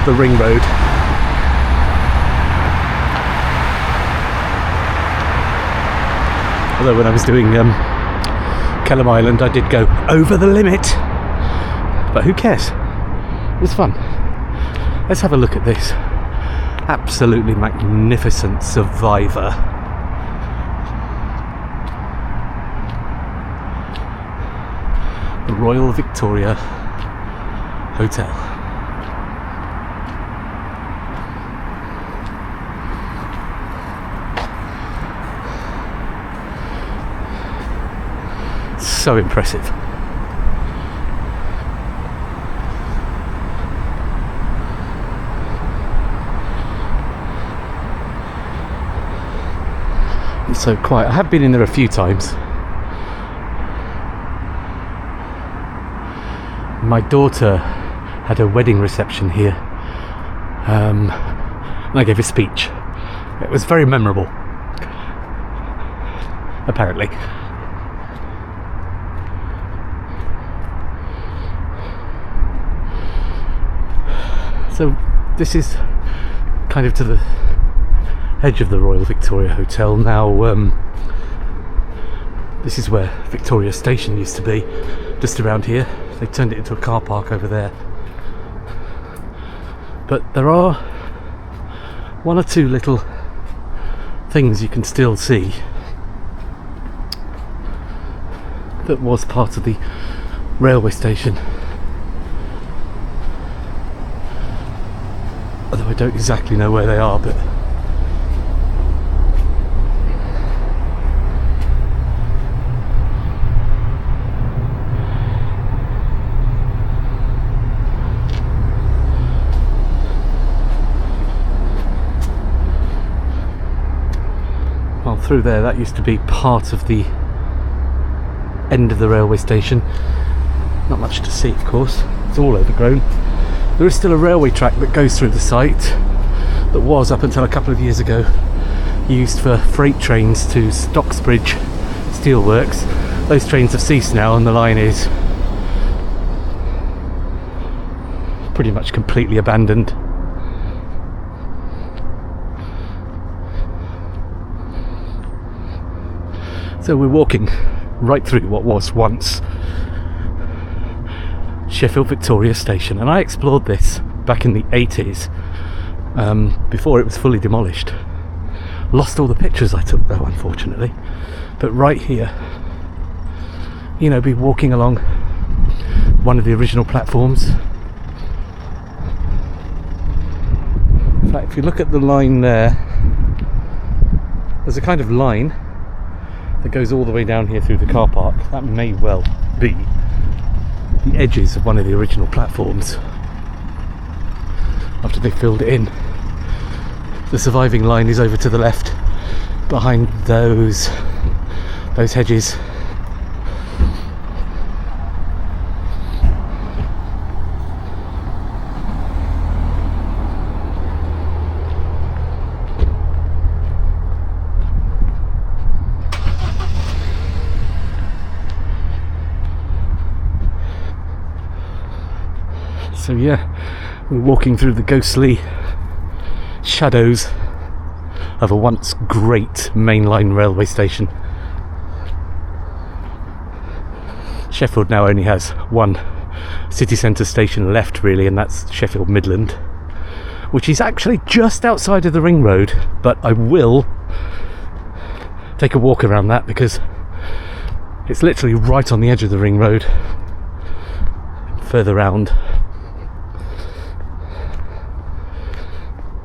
the ring road. Although when I was doing Kelham Island I did go over the limit, but who cares, it was fun. Let's have a look at this absolutely magnificent Survivor. The Royal Victoria Hotel. So impressive. It's so quiet. I have been in there a few times. My daughter had a wedding reception here, and I gave a speech. It was very memorable, apparently. So this is kind of to the edge of the Royal Victoria Hotel now. This is where Victoria Station used to be, just around here. They turned it into a car park over there. But there are one or two little things you can still see that was part of the railway station. Although I don't exactly know where they are, but through there, that used to be part of the end of the railway station. Not much to see, of course, it's all overgrown. There is still a railway track that goes through the site that was, up until a couple of years ago, used for freight trains to Stocksbridge Steelworks. Those trains have ceased now and the line is pretty much completely abandoned. So we're walking right through what was once Sheffield Victoria Station, and I explored this back in the 80s, before it was fully demolished. Lost all the pictures I took though, unfortunately. But right here, you know, be walking along one of the original platforms. In fact, if you look at the line there, there's a kind of line that goes all the way down here through the car park. That may well be the edges of one of the original platforms after they filled it in. The surviving line is over to the left behind those hedges. So yeah, we're walking through the ghostly shadows of a once great mainline railway station. Sheffield now only has one city centre station left really, and that's Sheffield Midland, which is actually just outside of the ring road, but I will take a walk around that because it's literally right on the edge of the ring road, further round.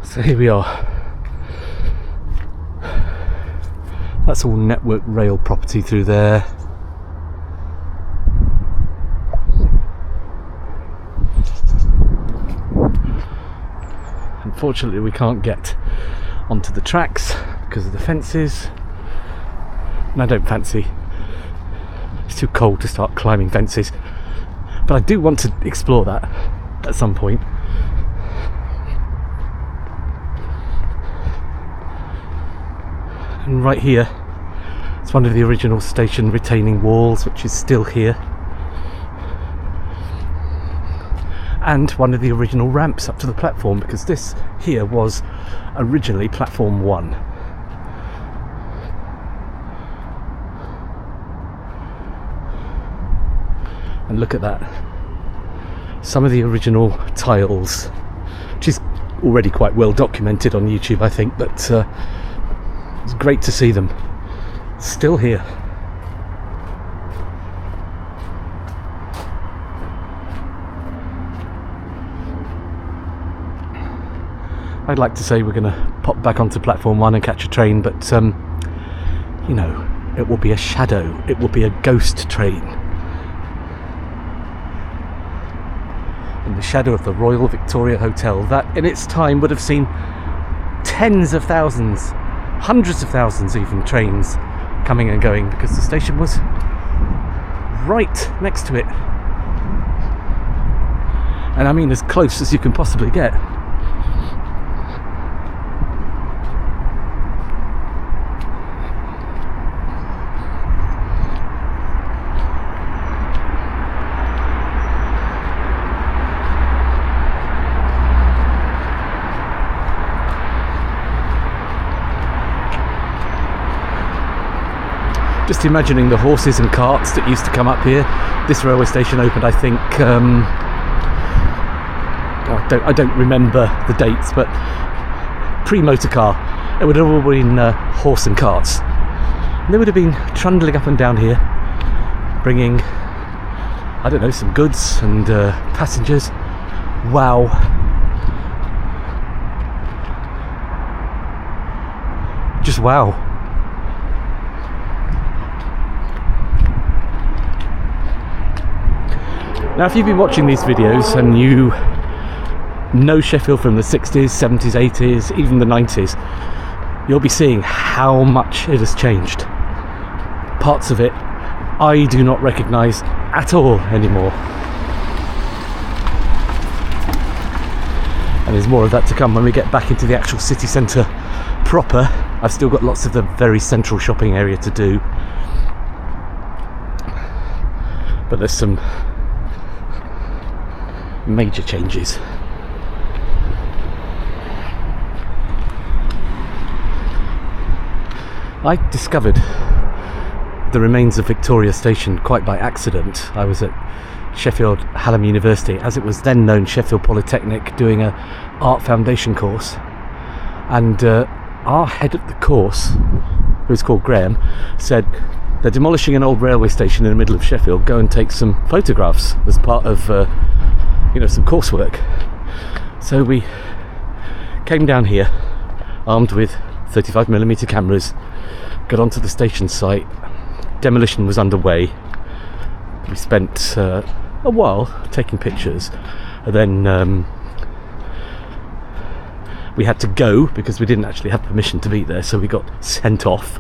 So here we are. That's all Network Rail property through there. Unfortunately we can't get onto the tracks because of the fences, and I don't fancy, it's too cold to start climbing fences, but I do want to explore that at some point. And right here, it's one of the original station retaining walls, which is still here. and one of the original ramps up to the platform, because this here was originally platform 1. And look at that, some of the original tiles, which is already quite well documented on YouTube, I think, but it's great to see them still here. I'd like to say we're going to pop back onto platform 1 and catch a train, but you know, it will be a shadow, it will be a ghost train. In the shadow of the Royal Victoria Hotel, that in its time would have seen tens of thousands, hundreds of thousands even, trains coming and going, because the station was right next to it. And I mean as close as you can possibly get. Just imagining the horses and carts that used to come up here. This railway station opened, I think, I don't remember the dates, but pre-motor car. It would have all been horse and carts. And they would have been trundling up and down here, bringing, I don't know, some goods and passengers. Wow. Just wow. Now, if you've been watching these videos and you know Sheffield from the 60s, 70s, 80s, even the 90s, you'll be seeing how much it has changed. Parts of it I do not recognise at all anymore. And there's more of that to come when we get back into the actual city centre proper. I've still got lots of the very central shopping area to do, but there's some major changes. I discovered the remains of Victoria Station quite by accident. I was at Sheffield Hallam University, as it was then known, Sheffield Polytechnic, doing a art foundation course, and our head of the course, who was called Graham, said, they're demolishing an old railway station in the middle of Sheffield, go and take some photographs as part of some coursework. So we came down here armed with 35mm cameras, got onto the station site. Demolition was underway. We spent a while taking pictures, and then we had to go because we didn't actually have permission to be there, so we got sent off.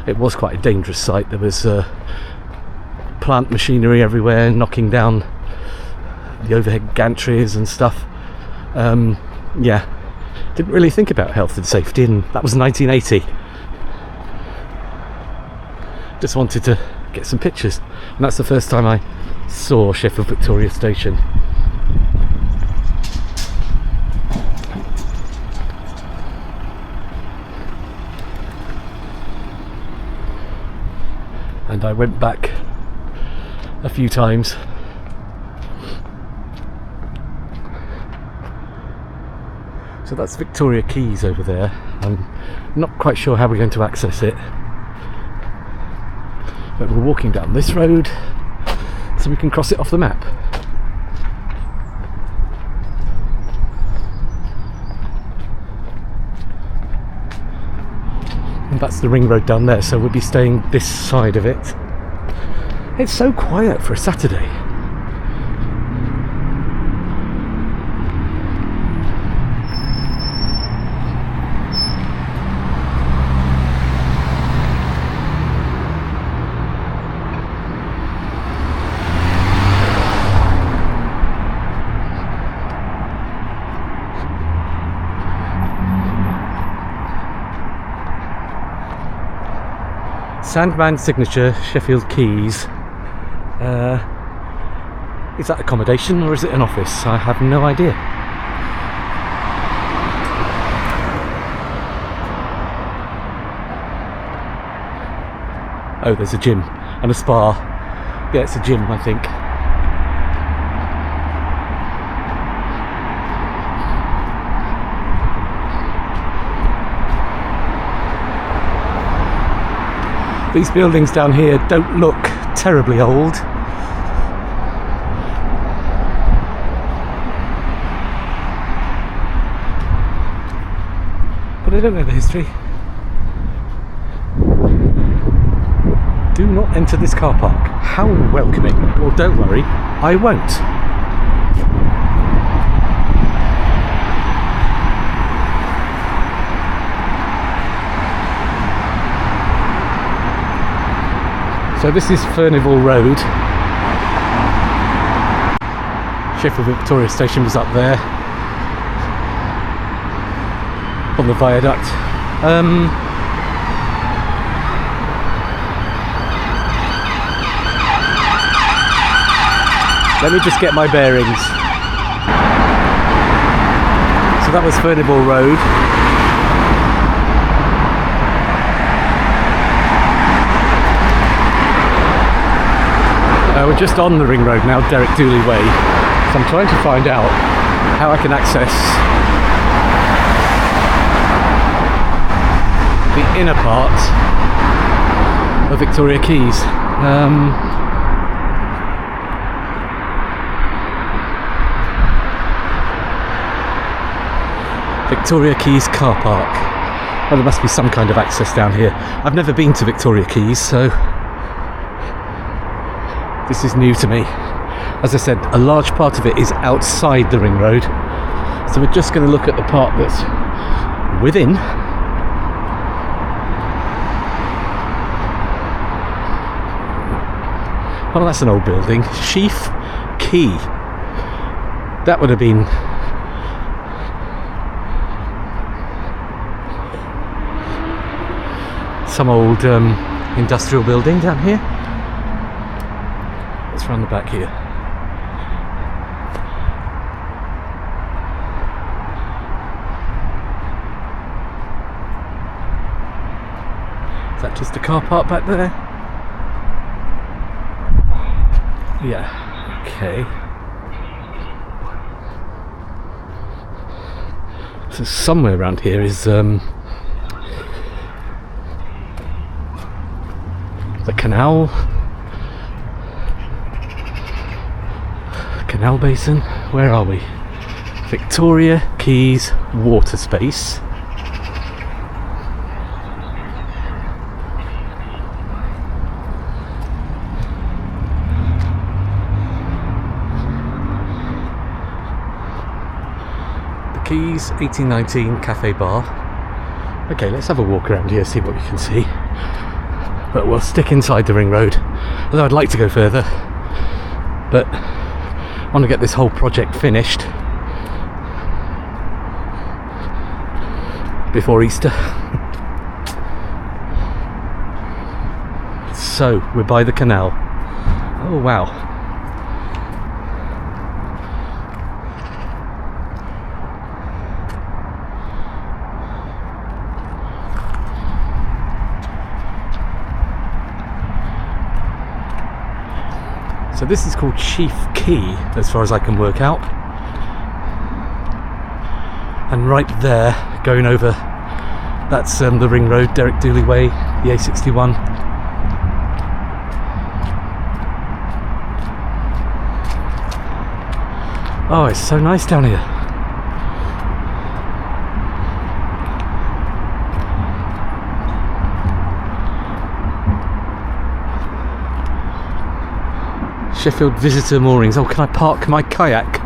It was quite a dangerous site. There was plant machinery everywhere, knocking down the overhead gantries and stuff. Didn't really think about health and safety, and that was 1980. Just wanted to get some pictures, and that's the first time I saw Sheffield Victoria Station. And I went back a few times. So that's Victoria Quays over there. I'm not quite sure how we're going to access it, but we're walking down this road so we can cross it off the map. And that's the ring road down there, so we'll be staying this side of it. It's so quiet for a Saturday. Sandman signature, Sheffield Quays. Is that accommodation or is it an office? I have no idea. Oh, there's a gym and a spa. Yeah, it's a gym, I think. These buildings down here don't look terribly old. But I don't know the history. Do not enter this car park. How welcoming. Well, don't worry, I won't. So this is Furnival Road. Sheffield Victoria Station was up there on the viaduct. Let me just get my bearings. So that was Furnival Road. We're just on the ring road now, Derek Dooley Way. So I'm trying to find out how I can access the inner part of Victoria Quays. Victoria Quays car park. Well, there must be some kind of access down here. I've never been to Victoria Quays, so this is new to me. As I said, a large part of it is outside the ring road, so we're just going to look at the part that's within. Oh, that's an old building. Sheaf Quay. That would have been some old industrial building down here. Let's run the back here. Is that just a car park back there? Yeah, okay. So somewhere around here is the canal basin. Where are we? Victoria Quays water space. The Quays 1819 cafe bar. Okay, let's have a walk around here, see what we can see. But we'll stick inside the ring road, although I'd like to go further, but I want to get this whole project finished before Easter. So we're by the canal. Oh wow. So this is called Sheaf Quay, as far as I can work out. And right there, going over, that's the ring road, Derek Dooley Way, the A61. Oh, it's so nice down here. Sheffield Visitor Moorings. Oh, can I park my kayak?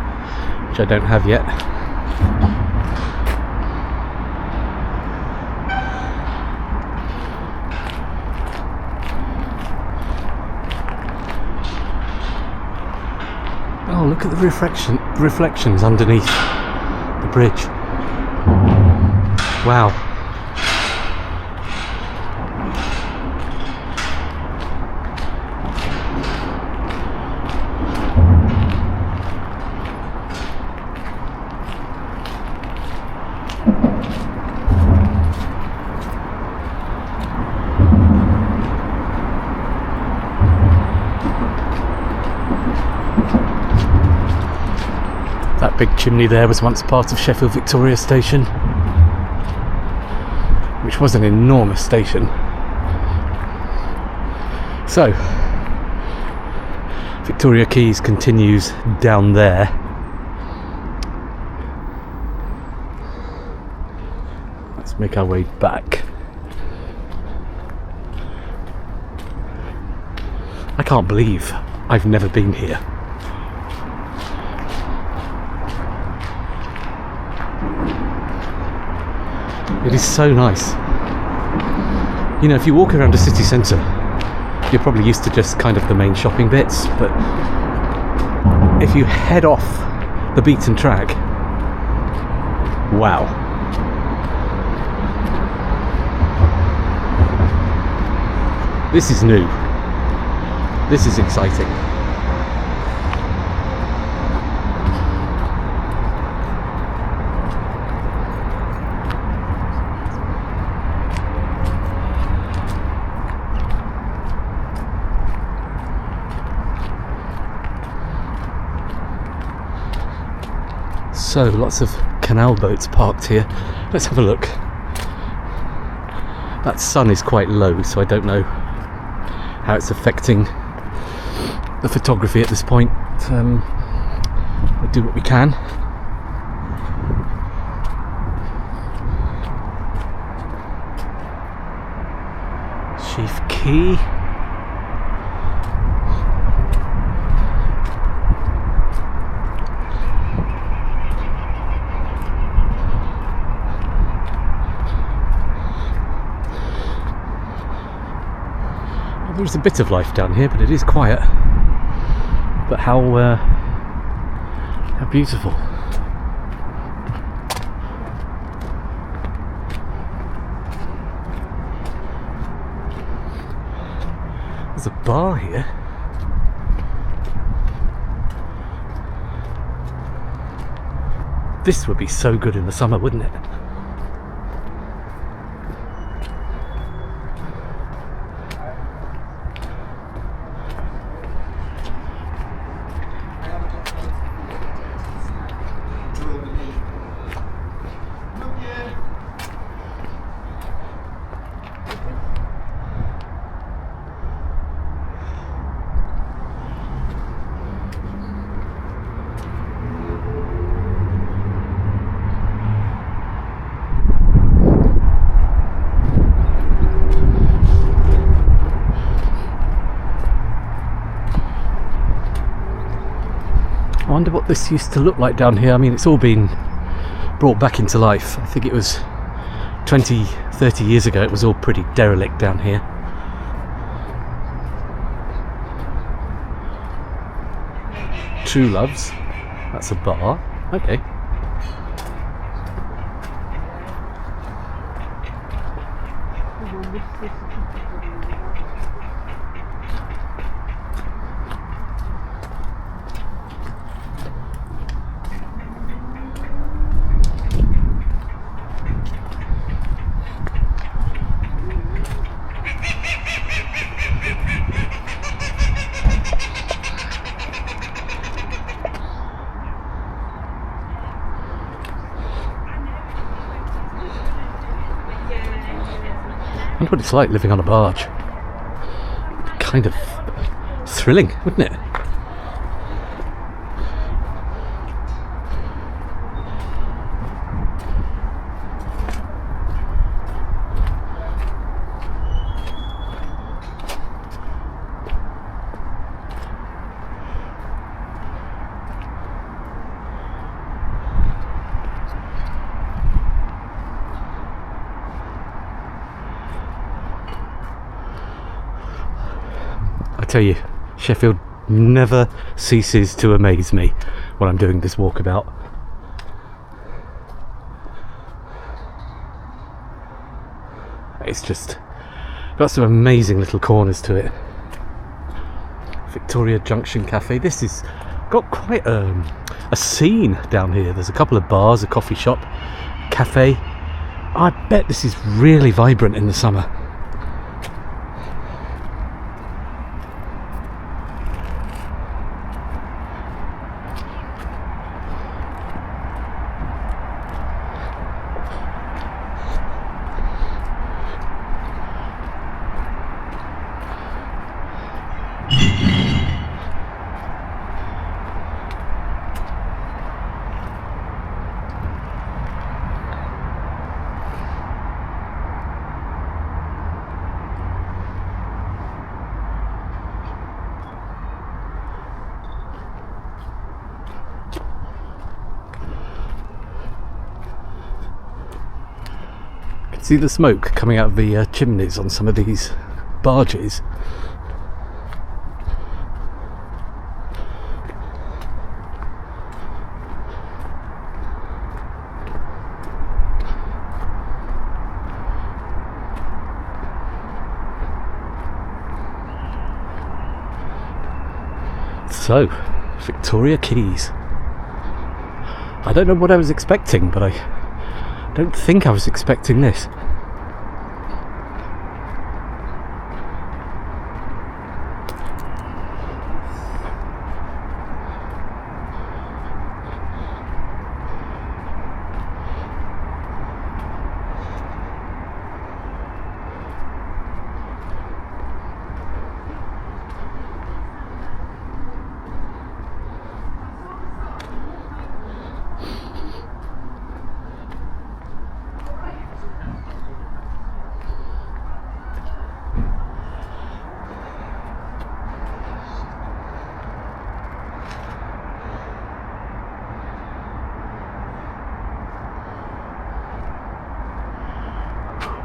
Which I don't have yet. Oh, look at the reflections underneath the bridge. Wow. big chimney there was once part of Sheffield Victoria Station, which was an enormous station. So, Victoria Quays continues down there. Let's make our way back. I can't believe I've never been here. It is so nice. You know, if you walk around a city centre, you're probably used to just kind of the main shopping bits, but if you head off the beaten track, wow. This is new. This is exciting. So, lots of canal boats parked here. Let's have a look. That sun is quite low, so I don't know how it's affecting the photography at this point. We'll do what we can. Chief Quay. There's a bit of life down here, but it is quiet. But how beautiful. There's a bar here. This would be so good in the summer, wouldn't it? I wonder what this used to look like down here. I mean, it's all been brought back into life. I think it was 20, 30 years ago, it was all pretty derelict down here. True Loves, that's a bar, okay. I wonder what it's like living on a barge. Kind of thrilling, wouldn't it? I tell you, Sheffield never ceases to amaze me when I'm doing this walkabout. It's just got some amazing little corners to it. Victoria Junction Cafe. This has got quite a scene down here. There's a couple of bars, a coffee shop, cafe. I bet this is really vibrant in the summer. See the smoke coming out of the chimneys on some of these barges? So, Victoria Keys. I don't know what I was expecting, but I don't think I was expecting this.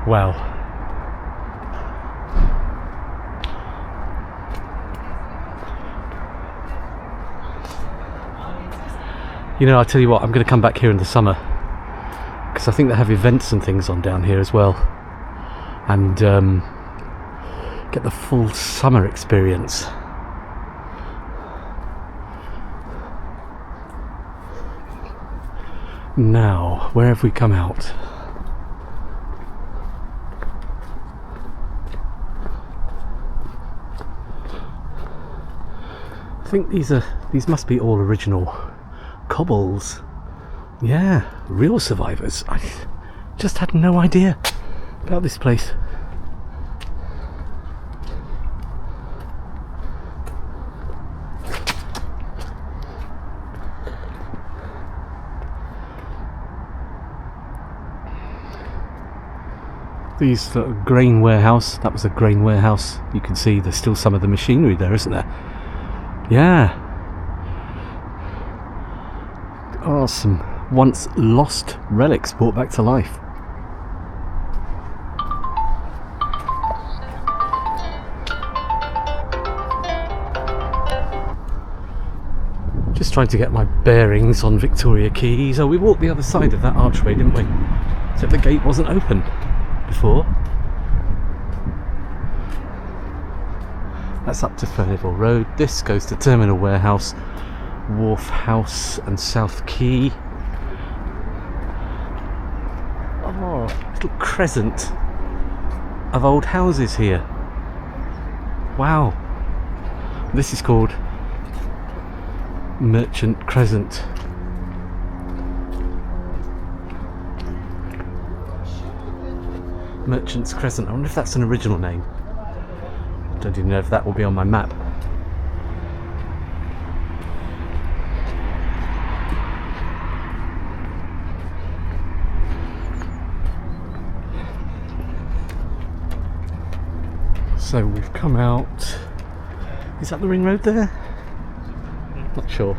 Wow. You know, I'll tell you what, I'm going to come back here in the summer because I think they have events and things on down here as well, and get the full summer experience. Now, where have we come out? I think these must be all original cobbles. Yeah, real survivors. I just had no idea about this place. These grain warehouse, that was a grain warehouse. You can see there's still some of the machinery there, isn't there? Yeah. Oh, some once lost relics brought back to life. Just trying to get my bearings on Victoria Keys. Oh, we walked the other side of that archway, didn't we? Except the gate wasn't open before. That's up to Furnivall Road. This goes to Terminal Warehouse, Wharf House and South Quay. Oh, little crescent of old houses here. Wow. This is called Merchant Crescent. Merchant's Crescent. I wonder if that's an original name. Don't even know if that will be on my map. So we've come out. Is that the ring road there? Not sure.